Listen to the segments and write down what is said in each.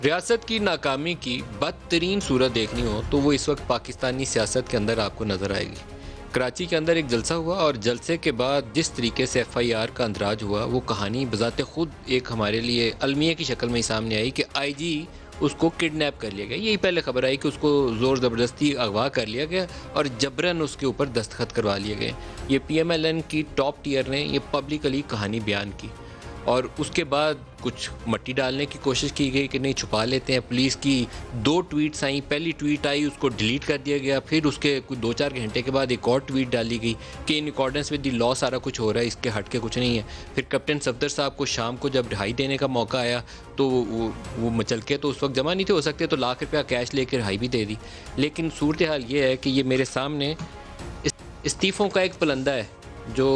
ریاست کی ناکامی کی بدترین صورت دیکھنی ہو تو وہ اس وقت پاکستانی سیاست کے اندر آپ کو نظر آئے گی۔ کراچی کے اندر ایک جلسہ ہوا اور جلسے کے بعد جس طریقے سے ایف آئی آر کا اندراج ہوا وہ کہانی بذات خود ایک ہمارے لیے المیہ کی شکل میں ہی سامنے آئی کہ آئی جی اس کو کڈنیپ کر لیا گیا۔ یہی پہلے خبر آئی کہ اس کو زور زبردستی اغوا کر لیا گیا اور جبراً اس کے اوپر دستخط کروا لیے گئے۔ یہ پی ایم ایل این کی ٹاپ ٹیئر نے یہ پبلکلی کہانی بیان کی اور اس کے بعد کچھ مٹی ڈالنے کی کوشش کی گئی کہ نہیں چھپا لیتے ہیں۔ پولیس کی 2 ٹویٹس آئیں، پہلی ٹویٹ آئی اس کو ڈیلیٹ کر دیا گیا، پھر اس کے کچھ 2-4 گھنٹے کے بعد ایک اور ٹویٹ ڈالی گئی کہ ان اکارڈنس ود دی لا سارا کچھ ہو رہا ہے، اس کے ہٹ کے کچھ نہیں ہے۔ پھر کیپٹن صفدر صاحب کو شام کو جب رہائی دینے کا موقع آیا تو وہ مچل کے تو اس وقت جمع نہیں تھے ہو سکتے، تو ₹1,00,000 کیش لے کے رہائی بھی دے دی۔ لیکن صورتحال یہ ہے کہ یہ میرے سامنے استعفوں کا ایک پلندہ ہے جو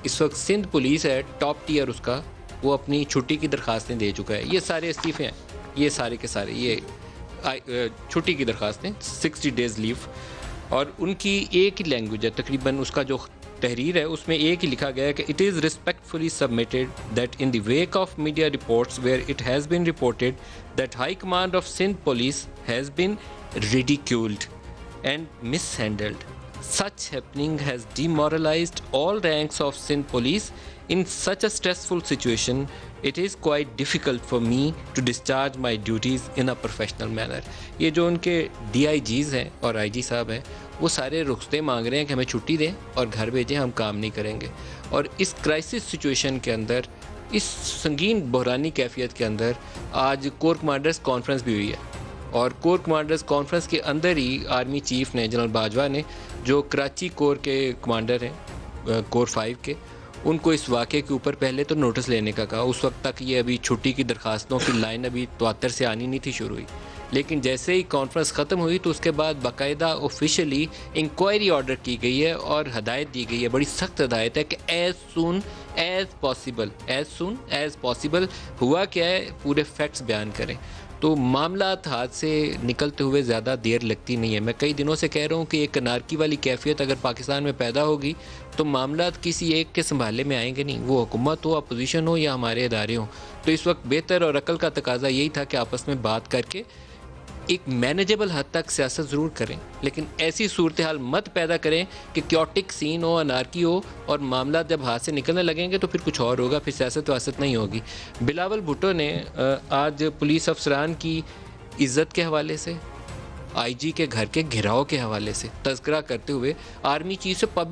اس وقت سندھ پولیس ہے، ٹاپ ٹیئر اس کا، وہ اپنی چھٹی کی درخواستیں دے چکا ہے۔ یہ سارے استعفے ہیں، یہ سارے کے سارے یہ چھٹی کی درخواستیں 60 days لیو، اور ان کی ایک ہی لینگویج ہے تقریباً، اس کا جو تحریر ہے اس میں ایک ہی لکھا گیا ہے کہ it is respectfully submitted that in the wake of media reports where it has been reported that high command of Sindh police has been ridiculed and mishandled. Such happening has demoralized all ranks of Sindh police. In such a stressful situation, it is quite difficult for me to discharge my duties in a professional manner. یہ جو ان کے D I جیز ہیں اور آئی جی صاحب ہیں وہ سارے رخصتیں مانگ رہے ہیں کہ ہمیں چھٹی دیں اور گھر بھیجیں، ہم کام نہیں کریں گے۔ اور اس کرائسس سچویشن کے اندر، اس سنگین بحرانی کیفیت کے اندر آج کور کمانڈرز کانفرنس بھی ہوئی ہے، اور کور کمانڈرز کانفرنس کے اندر ہی آرمی چیف نے جنرل باجوہ نے جو کراچی کور کے کمانڈر ہیں کور 5 کے، ان کو اس واقعے کے اوپر پہلے تو نوٹس لینے کا کہا۔ اس وقت تک یہ ابھی چھٹی کی درخواستوں کی لائن ابھی تواتر سے آنی نہیں تھی شروع ہوئی، لیکن جیسے ہی کانفرنس ختم ہوئی تو اس کے بعد باقاعدہ آفیشیلی انکوائری آرڈر کی گئی ہے اور ہدایت دی گئی ہے، بڑی سخت ہدایت ہے کہ ایز سون ایز پاسبل ہوا کیا ہے پورے فیکٹس بیان کریں۔ تو معاملات ہاتھ سے نکلتے ہوئے زیادہ دیر لگتی نہیں ہے۔ میں کئی دنوں سے کہہ رہا ہوں کہ ایک انارکی والی کیفیت اگر پاکستان میں پیدا ہوگی تو معاملات کسی ایک کے سنبھالے میں آئیں گے نہیں، وہ حکومت ہو، اپوزیشن ہو یا ہمارے ادارے ہوں۔ تو اس وقت بہتر اور عقل کا تقاضا یہی تھا کہ آپس میں بات کر کے ایک مینیجبل حد تک سیاست ضرور کریں، لیکن ایسی صورتحال مت پیدا کریں کہ کیوٹک سین ہو، انارکی ہو، اور معاملات جب ہاتھ سے نکلنے لگیں گے تو پھر کچھ اور ہوگا، پھر سیاست واسط نہیں ہوگی۔ بلاول بھٹو نے آج پولیس افسران کی عزت کے حوالے سے، آئی جی کے گھر کے گھراؤ کے حوالے سے تذکرہ کرتے ہوئے آرمی چیف سے پبلک